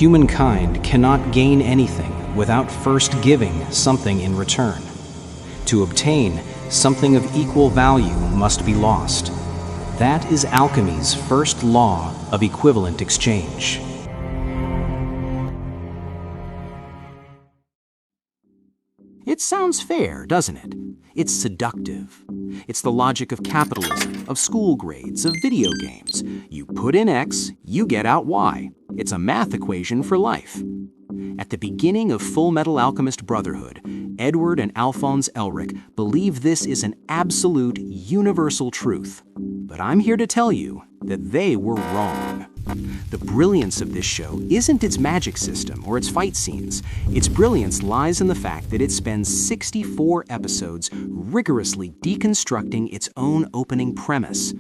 Humankind cannot gain anything without first giving something in return. To obtain, something of equal value must be lost. That is alchemy's first law of equivalent exchange. It sounds fair, doesn't it? It's seductive. It's the logic of capitalism, of school grades, of video games. You put in X, you get out Y. It's a math equation for life. At the beginning of Fullmetal Alchemist Brotherhood, Edward and Alphonse Elric believe this is an absolute, universal truth. But I'm here to tell you that they were wrong. The brilliance of this show isn't its magic system or its fight scenes. Its brilliance lies in the fact that it spends 64 episodes rigorously deconstructing its own opening premise.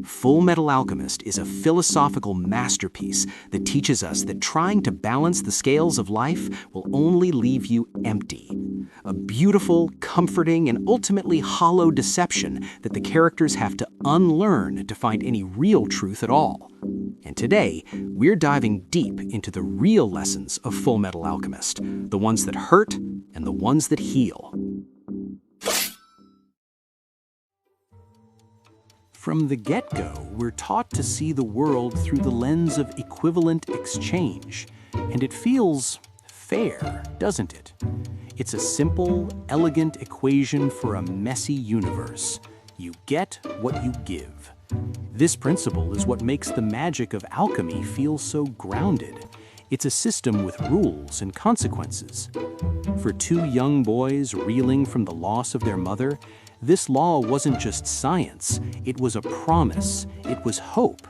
Fullmetal Alchemist is a philosophical masterpiece that teaches us that trying to balance the scales of life will only leave you empty. A beautiful, comforting, and ultimately hollow deception that the characters have to unlearn to find any real truth at all. And today, we're diving deep into the real lessons of Fullmetal Alchemist, the ones that hurt and the ones that heal. From the get-go, we're taught to see the world through the lens of equivalent exchange, and it feels fair, doesn't it? It's a simple, elegant equation for a messy universe. You get what you give. This principle is what makes the magic of alchemy feel so grounded. It's a system with rules and consequences. For two young boys reeling from the loss of their mother, this law wasn't just science, it was a promise, it was hope.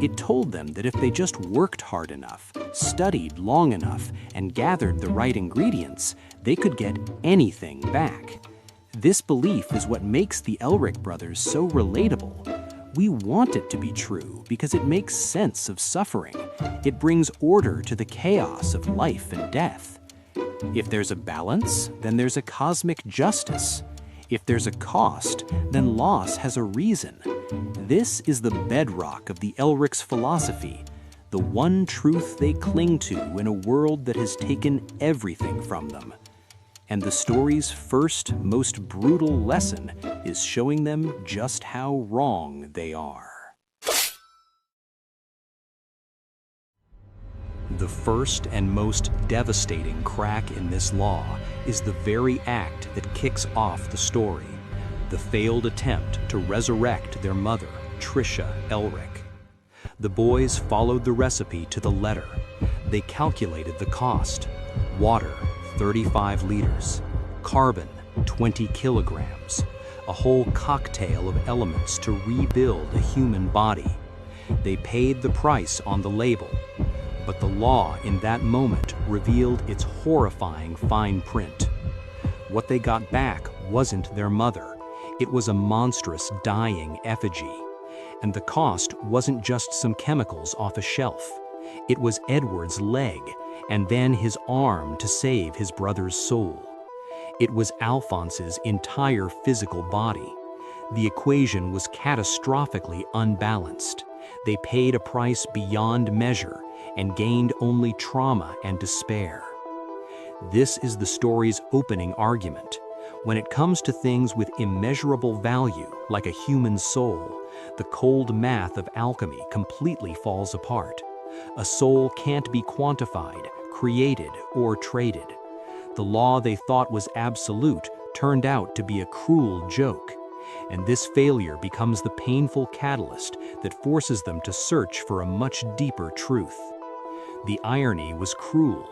It told them that if they just worked hard enough, studied long enough, and gathered the right ingredients, they could get anything back. This belief is what makes the Elric brothers so relatable. We want it to be true because it makes sense of suffering. It brings order to the chaos of life and death. If there's a balance, then there's a cosmic justice. If there's a cost, then loss has a reason. This is the bedrock of the Elric's philosophy, the one truth they cling to in a world that has taken everything from them. And the story's first, most brutal lesson is showing them just how wrong they are. The first and most devastating crack in this law is the very act that kicks off the story, the failed attempt to resurrect their mother, Trisha Elric. The boys followed the recipe to the letter. They calculated the cost. Water, 35 liters. Carbon, 20 kilograms. A whole cocktail of elements to rebuild a human body. They paid the price on the label. But the law in that moment revealed its horrifying fine print. What they got back wasn't their mother. It was a monstrous dying effigy. And the cost wasn't just some chemicals off a shelf. It was Edward's leg, and then his arm to save his brother's soul. It was Alphonse's entire physical body. The equation was catastrophically unbalanced. They paid a price beyond measure and gained only trauma and despair. This is the story's opening argument. When it comes to things with immeasurable value, like a human soul, the cold math of alchemy completely falls apart. A soul can't be quantified, created, or traded. The law they thought was absolute turned out to be a cruel joke. And this failure becomes the painful catalyst that forces them to search for a much deeper truth. The irony was cruel.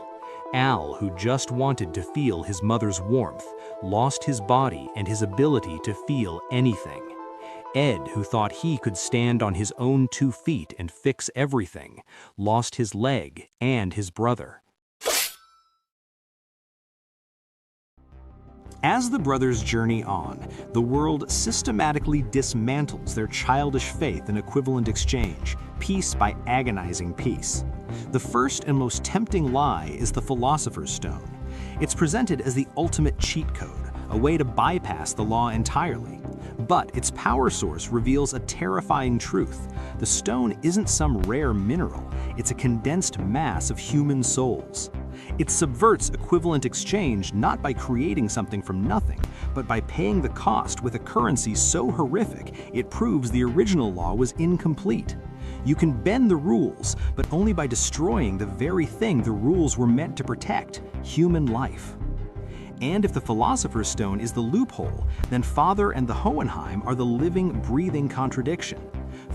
Al, who just wanted to feel his mother's warmth, lost his body and his ability to feel anything. Ed, who thought he could stand on his own 2 feet and fix everything, lost his leg and his brother. As the brothers journey on, the world systematically dismantles their childish faith in equivalent exchange, piece by agonizing piece. The first and most tempting lie is the Philosopher's Stone. It's presented as the ultimate cheat code, a way to bypass the law entirely. But its power source reveals a terrifying truth. The stone isn't some rare mineral, it's a condensed mass of human souls. It subverts equivalent exchange not by creating something from nothing, but by paying the cost with a currency so horrific it proves the original law was incomplete. You can bend the rules, but only by destroying the very thing the rules were meant to protect: human life. And if the Philosopher's Stone is the loophole, then Father and the Hohenheim are the living, breathing contradiction.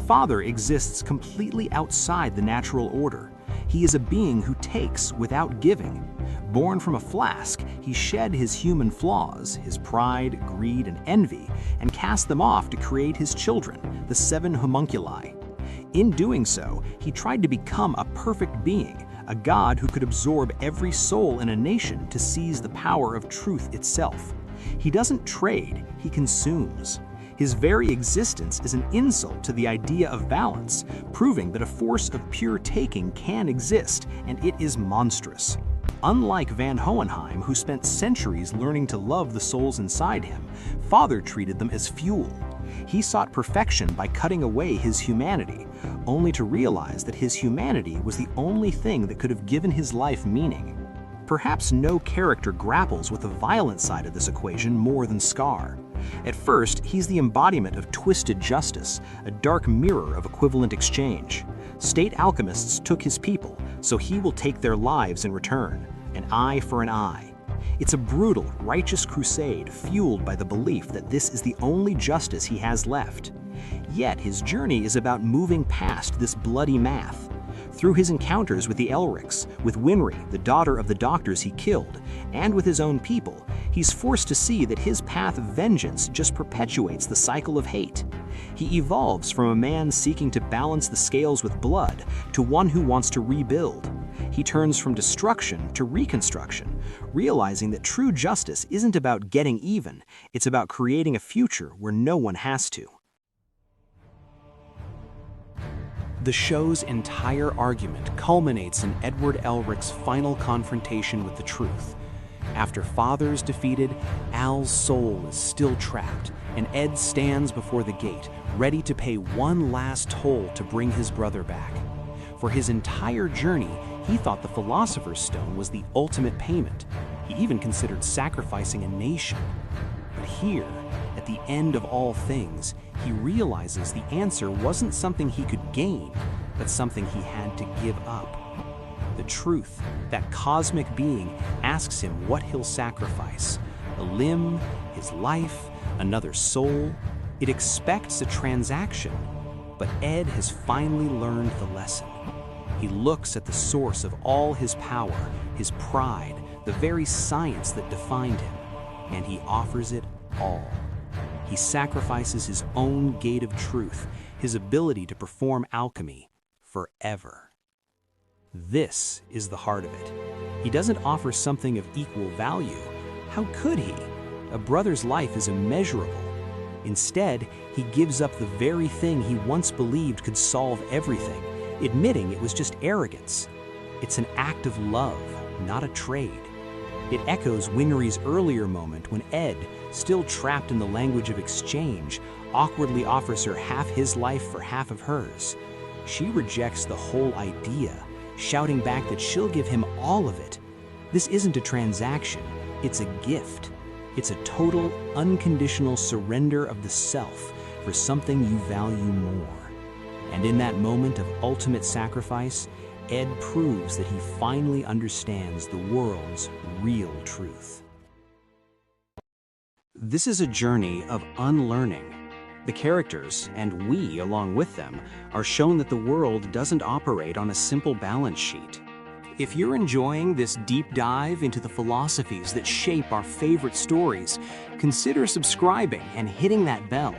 Father exists completely outside the natural order. He is a being who takes without giving. Born from a flask, he shed his human flaws, his pride, greed, and envy, and cast them off to create his children, the 7 homunculi. In doing so, he tried to become a perfect being, a god who could absorb every soul in a nation to seize the power of truth itself. He doesn't trade, he consumes. His very existence is an insult to the idea of balance, proving that a force of pure taking can exist, and it is monstrous. Unlike Van Hohenheim, who spent centuries learning to love the souls inside him, Father treated them as fuel. He sought perfection by cutting away his humanity, only to realize that his humanity was the only thing that could have given his life meaning. Perhaps no character grapples with the violent side of this equation more than Scar. At first, he's the embodiment of twisted justice, a dark mirror of equivalent exchange. State alchemists took his people, so he will take their lives in return, an eye for an eye. It's a brutal, righteous crusade fueled by the belief that this is the only justice he has left. Yet his journey is about moving past this bloody math. Through his encounters with the Elrics, with Winry, the daughter of the doctors he killed, and with his own people, he's forced to see that his path of vengeance just perpetuates the cycle of hate. He evolves from a man seeking to balance the scales with blood to one who wants to rebuild. He turns from destruction to reconstruction, realizing that true justice isn't about getting even, it's about creating a future where no one has to. The show's entire argument culminates in Edward Elric's final confrontation with the truth. After Father's defeated, Al's soul is still trapped, and Ed stands before the gate, ready to pay one last toll to bring his brother back. For his entire journey, he thought the Philosopher's Stone was the ultimate payment. He even considered sacrificing a nation. But here, at the end of all things, he realizes the answer wasn't something he could gain, but something he had to give up. The truth, that cosmic being, asks him what he'll sacrifice: a limb, his life, another soul. It expects a transaction, but Ed has finally learned the lesson. He looks at the source of all his power, his pride, the very science that defined him, and he offers it all. He sacrifices his own gate of truth, his ability to perform alchemy, forever. This is the heart of it. He doesn't offer something of equal value. How could he? A brother's life is immeasurable. Instead, he gives up the very thing he once believed could solve everything, admitting it was just arrogance. It's an act of love, not a trade. It echoes Winry's earlier moment when Ed, still trapped in the language of exchange, awkwardly offers her half his life for half of hers. She rejects the whole idea, shouting back that she'll give him all of it. This isn't a transaction, it's a gift. It's a total, unconditional surrender of the self for something you value more. And in that moment of ultimate sacrifice, Ed proves that he finally understands the world's real truth. This is a journey of unlearning. The characters, and we along with them, are shown that the world doesn't operate on a simple balance sheet. If you're enjoying this deep dive into the philosophies that shape our favorite stories, consider subscribing and hitting that bell.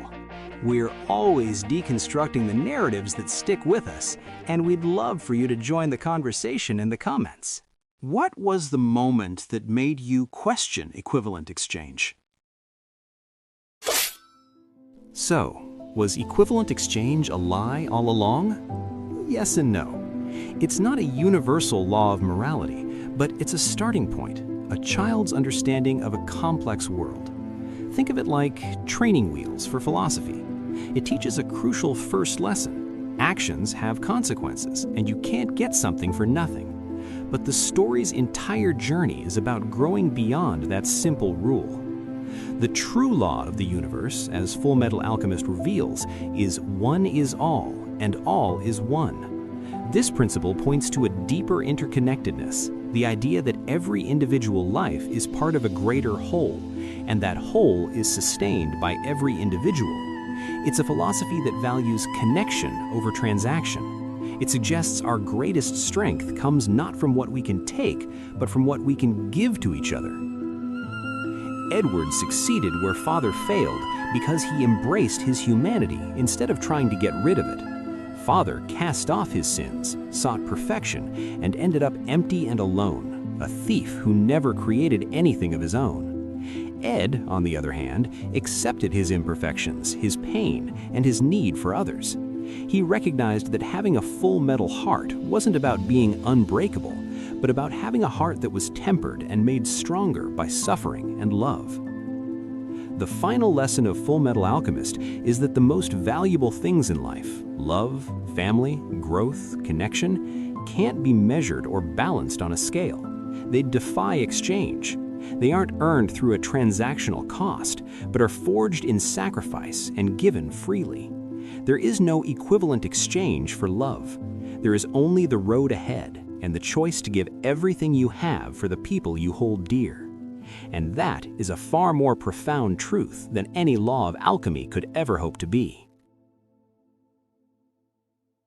We're always deconstructing the narratives that stick with us, and we'd love for you to join the conversation in the comments. What was the moment that made you question equivalent exchange? So, was equivalent exchange a lie all along? Yes and no. It's not a universal law of morality, but it's a starting point, a child's understanding of a complex world. Think of it like training wheels for philosophy. It teaches a crucial first lesson. Actions have consequences, and you can't get something for nothing. But the story's entire journey is about growing beyond that simple rule. The true law of the universe, as Fullmetal Alchemist reveals, is one is all, and all is one. This principle points to a deeper interconnectedness, the idea that every individual life is part of a greater whole, and that whole is sustained by every individual. It's a philosophy that values connection over transaction. It suggests our greatest strength comes not from what we can take, but from what we can give to each other. Edward succeeded where Father failed because he embraced his humanity instead of trying to get rid of it. Father cast off his sins, sought perfection, and ended up empty and alone, a thief who never created anything of his own. Ed, on the other hand, accepted his imperfections, his pain, and his need for others. He recognized that having a full metal heart wasn't about being unbreakable, but about having a heart that was tempered and made stronger by suffering and love. The final lesson of Fullmetal Alchemist is that the most valuable things in life, love, family, growth, connection, can't be measured or balanced on a scale. They defy exchange. They aren't earned through a transactional cost, but are forged in sacrifice and given freely. There is no equivalent exchange for love. There is only the road ahead and the choice to give everything you have for the people you hold dear. And that is a far more profound truth than any law of alchemy could ever hope to be.